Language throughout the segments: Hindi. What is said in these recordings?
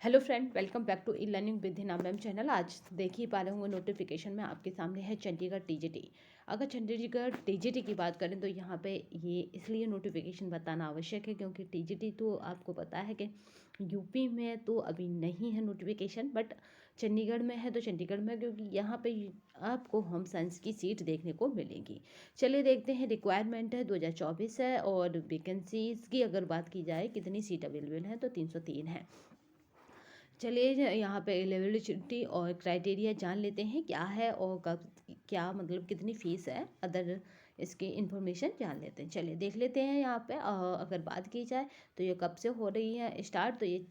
Hello friend, welcome back to e learning with Hina ma'am channel. आज देख ही पा रहे होंगे नोटिफिकेशन में आपके सामने है चंडीगढ़ टीजीटी। अगर चंडीगढ़ टीजीटी की बात करें तो यहाँ पे ये इसलिए नोटिफिकेशन बताना आवश्यक है क्योंकि टीजीटी तो आपको पता है कि यूपी में तो अभी नहीं है नोटिफिकेशन, बट चंडीगढ़ में है। तो चंडीगढ़ में क्योंकि यहाँ पे आपको होम साइंस की सीट देखने को मिलेगी। चलिए देखते हैं। रिक्वायरमेंट है 2024 है और वैकेंसीज की अगर बात की जाए कितनी सीट अवेलेबल है तो 303 है। चलिए यहाँ पे एलिजिबिलिटी और क्राइटेरिया जान लेते हैं क्या है और कब, क्या मतलब कितनी फ़ीस है, अदर इसकी इन्फॉर्मेशन जान लेते हैं। चलिए देख लेते हैं। यहाँ पे अगर बात की जाए तो ये कब से हो रही है स्टार्ट, तो ये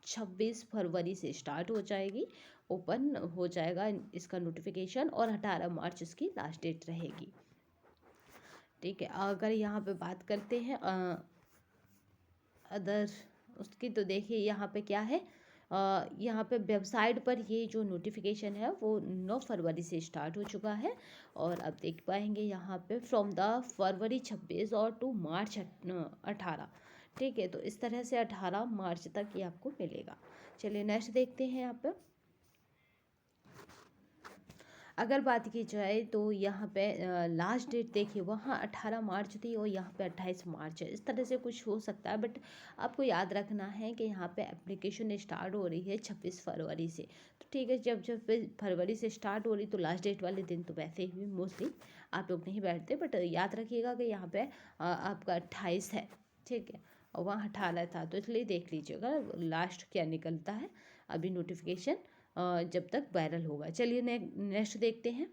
26 फरवरी से स्टार्ट हो जाएगी, ओपन हो जाएगा इसका नोटिफिकेशन और 18 मार्च इसकी लास्ट डेट रहेगी। ठीक है। अगर यहाँ पे बात करते हैं अदर उसकी, तो देखिए यहाँ पे क्या है। यहाँ पे वेबसाइट पर ये जो नोटिफिकेशन है वो 9 फरवरी से स्टार्ट हो चुका है और अब देख पाएंगे यहाँ पे फ्रॉम द फरवरी 26 और टू मार्च 18। ठीक है, तो इस तरह से 18 मार्च तक ये आपको मिलेगा। चलिए नेक्स्ट देखते हैं। यहाँ पे अगर बात की जाए तो यहाँ पे लास्ट डेट देखिए, वहाँ 18 मार्च थी और यहाँ पे 28 मार्च है। इस तरह से कुछ हो सकता है, बट आपको याद रखना है कि यहाँ पे एप्लीकेशन स्टार्ट हो रही है 26 फरवरी से। तो ठीक है, जब जब फरवरी से स्टार्ट हो रही तो लास्ट डेट वाले दिन तो वैसे ही मोस्टली आप लोग नहीं बैठते, बट याद रखिएगा कि यहाँ पे आपका 28 है। ठीक है, और वहाँ 18 था, तो इसलिए देख लीजिएगा लास्ट क्या निकलता है अभी नोटिफिकेशन जब तक वायरल होगा। चलिए नेक्स्ट देखते हैं।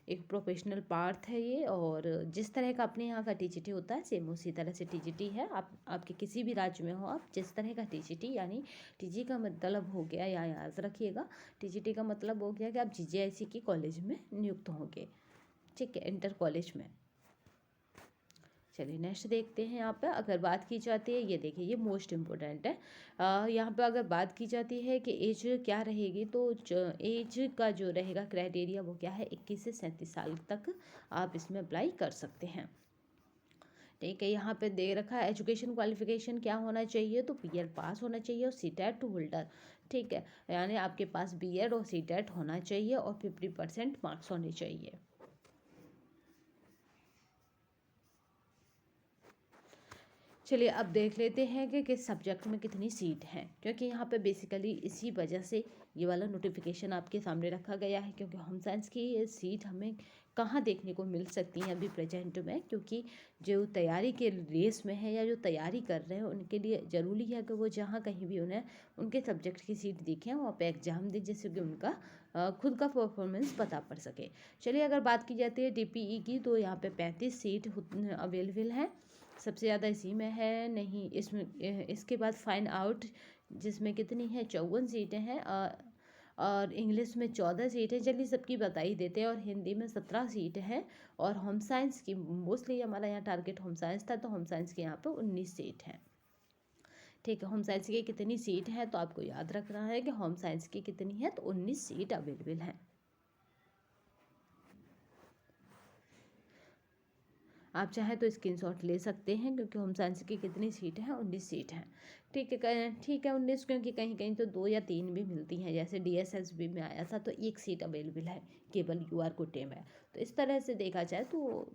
एक प्रोफेशनल पार्ट है ये, और जिस तरह का अपने यहाँ का टीजीटी होता है सेम उसी तरह से टीजीटी है। आप आपके किसी भी राज्य में हो, आप जिस तरह का टीजीटी, यानी टीजी का मतलब हो गया, या याद रखिएगा टीजीटी का मतलब हो गया कि आप जीजीआईसी की कॉलेज में नियुक्त होंगे। ठीक है, इंटर कॉलेज में। चलिए नेक्स्ट देखते हैं। यहाँ पे अगर बात की जाती है, ये देखिए ये मोस्ट इम्पोर्टेंट है। यहाँ पे अगर बात की जाती है कि एज क्या रहेगी, तो एज का जो रहेगा क्राइटेरिया वो क्या है, 21 से 37 साल तक आप इसमें अप्लाई कर सकते हैं। ठीक है, यहाँ पे दे रखा है एजुकेशन क्वालिफिकेशन क्या होना चाहिए, तो बीएड पास होना चाहिए और सीटेट होल्डर। ठीक है, यानी आपके पास बीएड और सीटेट होना चाहिए और 50% मार्क्स होने चाहिए। चलिए अब देख लेते हैं कि किस सब्जेक्ट में कितनी सीट हैं, क्योंकि यहाँ पे बेसिकली इसी वजह से ये वाला नोटिफिकेशन आपके सामने रखा गया है, क्योंकि होम साइंस की ये सीट हमें कहाँ देखने को मिल सकती हैं अभी प्रेजेंट में, क्योंकि जो तैयारी के रेस में है या जो तैयारी कर रहे हैं उनके लिए ज़रूरी है कि वो जहाँ कहीं भी उन्हें उनके सब्जेक्ट की सीट दिखें, वहाँ पे एग्ज़ाम दें, जिससे कि उनका खुद का परफॉर्मेंस पता पड़ सके। चलिए अगर बात की जाती है डीपीई की, तो यहाँ पे 35 सीट अवेलेबल हैं। सबसे ज़्यादा इसी में है, नहीं इसमें इसके बाद फाइन आउट जिसमें कितनी है 54 सीटें हैं, और इंग्लिश में 14 सीटें, जल्दी सबकी बता ही देते हैं, और हिंदी में 17 सीट हैं। और होम साइंस की मोस्टली हमारा यहाँ टारगेट होम साइंस था, तो होम साइंस की यहाँ पे 19 सीट हैं। ठीक है, होम साइंस की कितनी सीट है तो आपको याद रखना है कि होम साइंस की कितनी है, तो 19 सीट अवेलेबल हैं। आप चाहें तो स्क्रीनशॉट ले सकते हैं, क्योंकि होम साइंस की कितनी सीट हैं, 19 सीट हैं। ठीक है, ठीक है 19, क्योंकि कहीं कहीं तो 2 या 3 भी मिलती हैं, जैसे डीएसएसबी में आया था तो 1 सीट अवेलेबल है केवल यूआर कोटे में। तो इस तरह से देखा जाए तो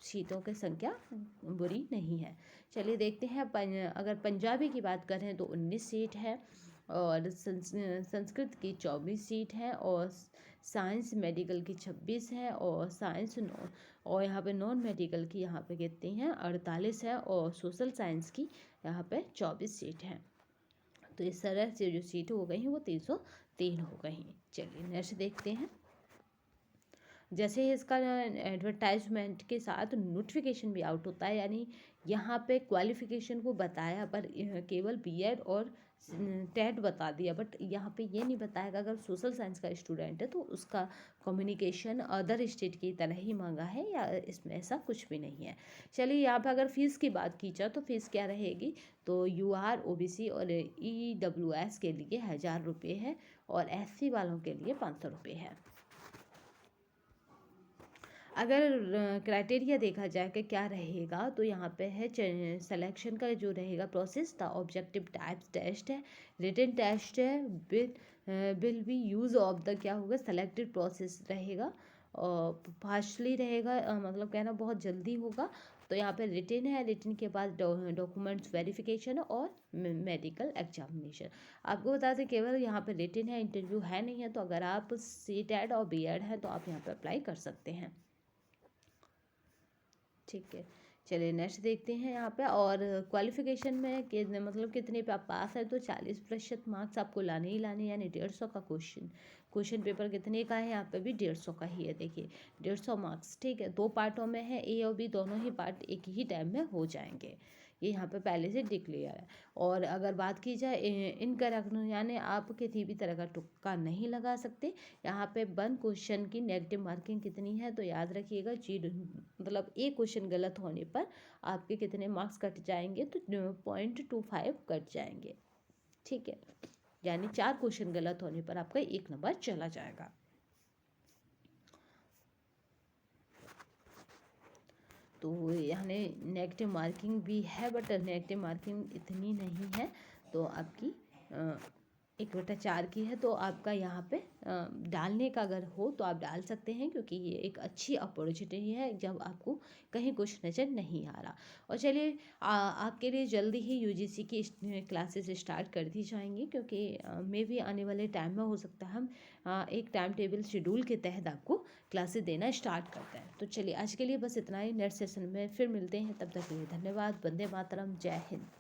सीटों की संख्या बुरी नहीं है। चलिए देखते हैं। अगर पंजाबी की बात करें तो 19 सीट है, और संस्कृत की 24 सीट है, और साइंस मेडिकल की 26 है, और साइंस और यहाँ पे नॉन मेडिकल की यहाँ पे कितनी हैं 48 है, और सोशल साइंस की यहाँ पे 24 सीट हैं। तो इस तरह से जो सीट हो गई हैं वो 303 हो गई हैं। चलिए नेक्स्ट देखते हैं। जैसे ही इसका एडवर्टाइजमेंट के साथ नोटिफिकेशन भी आउट होता है, यानी यहाँ पे क्वालिफिकेशन को बताया पर केवल बीएड और टेट बता दिया, बट यहाँ पे ये नहीं बताया कि अगर सोशल साइंस का स्टूडेंट है तो उसका कम्युनिकेशन अदर स्टेट की तरह ही मांगा है, या इसमें ऐसा कुछ भी नहीं है। चलिए यहाँ पे अगर फ़ीस की बात की जाए तो फ़ीस क्या रहेगी, तो यूआर ओबीसी और ईडब्ल्यूएस के लिए 1000 रुपये है, और एससी वालों के लिए 500 रुपये है। अगर क्राइटेरिया देखा जाए कि क्या रहेगा, तो यहाँ पे है सिलेक्शन का जो रहेगा प्रोसेस था, ऑब्जेक्टिव टाइप्स टेस्ट है, रिटन टेस्ट है, will be use of the क्या होगा सेलेक्टेड प्रोसेस रहेगा, और फास्टली रहेगा, मतलब कहना बहुत जल्दी होगा। तो यहाँ पे रिटन है, रिटन के बाद डॉक्यूमेंट्स वेरिफिकेशन और मेडिकल एग्जामिनेशन। आपको बता दें केवल यहाँ पे रिटन है, इंटरव्यू है नहीं है, तो अगर आप सीटेट और बीएड हैं तो आप यहाँ पे अप्लाई कर सकते हैं। ठीक है, चलिए नेक्स्ट देखते हैं यहाँ पे। और क्वालिफिकेशन में मतलब कितने पे आप पास है, तो 40% मार्क्स आपको लाने ही लाने, यानी 150 का क्वेश्चन पेपर कितने का है, यहाँ पे भी 150 का ही है। देखिए 150 मार्क्स, ठीक है, 2 पार्टों में है, ए और बी दोनों ही पार्ट एक ही टाइम में हो जाएंगे, ये यहाँ पे पहले से डिक्लेयर है। और अगर बात की जाए इनकरेक्ट, यानी आप किसी भी तरह का तुक्का नहीं लगा सकते। यहाँ पे 1 क्वेश्चन की नेगेटिव मार्किंग कितनी है, तो याद रखिएगा 0, मतलब एक क्वेश्चन गलत होने पर आपके कितने मार्क्स कट जाएंगे, तो 0.25 कट जाएंगे। ठीक है, यानी 4 क्वेश्चन गलत होने पर आपका 1 नंबर चला जाएगा। तो यानी नेगेटिव मार्किंग भी है, बट नेगेटिव मार्किंग इतनी नहीं है, तो आपकी 1/4 की है। तो आपका यहाँ पे डालने का अगर हो तो आप डाल सकते हैं, क्योंकि ये एक अच्छी अपॉर्चुनिटी है जब आपको कहीं कुछ नज़र नहीं आ रहा। और चलिए आपके लिए जल्दी ही यूजीसी की क्लासेस स्टार्ट कर दी जाएंगी, क्योंकि मे भी आने वाले टाइम में हो सकता है हम एक टाइम टेबल शेड्यूल के तहत आपको क्लासेस देना स्टार्ट करते हैं। तो चलिए आज के लिए बस इतना ही, नेक्स्ट सेशन में फिर मिलते हैं, तब तक के लिए धन्यवाद। वंदे मातरम, जय हिंद।